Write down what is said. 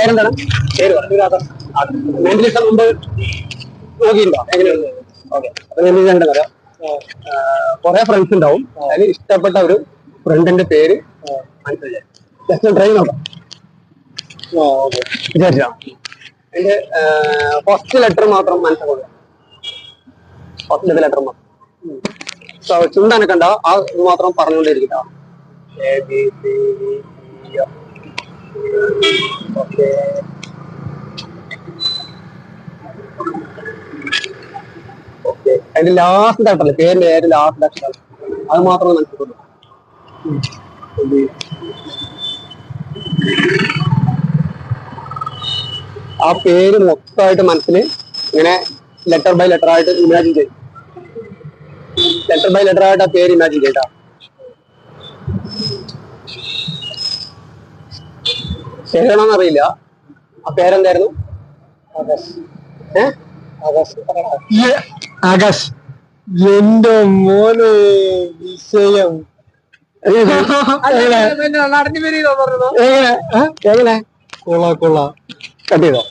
പേരെന്താണ്? പേര് മെന്റലിസം മുമ്പ് നോക്കിയിട്ടുണ്ടോ? എങ്ങനെയുണ്ട്? ഓക്കെ. അപ്പൊ ഞാൻ കണ്ടതറിയാം, കുറെ ഫ്രണ്ട്സ് ഉണ്ടാവും. അതിൽ ഇഷ്ടപ്പെട്ട ഒരു ഫ്രണ്ടിന്റെ പേര് മനസ്സിലായി. ജസ്റ്റ് ട്രൈ നോക്കാം. വിചാരിച്ചാ അതിന്റെ ഫസ്റ്റ് ലെറ്റർ മാത്രം മനസ്സിലാക്കുക. ഫസ്റ്റ് ലെറ്റർ മാത്രം ചുണ്ടനക്കണ്ട, ആ ഇത് മാത്രം പറഞ്ഞുകൊണ്ടിരിക്കട്ടോ. ഓക്കെ. ഓക്കെ, അതിന്റെ ലാസ്റ്റ് ലെറ്റർ, പേരിന്റെ ഏത് ലാസ്റ്റ് ലെറ്റർ അത് മാത്രമേ മനസ്സിലാക്കുള്ളൂ. ആ പേര് മൊത്തമായിട്ട് മനസ്സിൽ ഇങ്ങനെ ലെറ്റർ ബൈ ലെറ്റർ ആയിട്ട് ഇമാജിൻ ചെയ്യും. ലെറ്റർ ബൈ ലെറ്റർ ആയിട്ട് ആ പേര് ഇമാജിൻ ചെയ്യട്ടാ. ശരിയാണോന്നറിയില്ല. ആ പേരെന്തായിരുന്നു? ആകാശ്. എന്റെ മോനെ വിഷയം എങ്ങനെ? കൊള്ള കട്ട് ചെയ്തോ?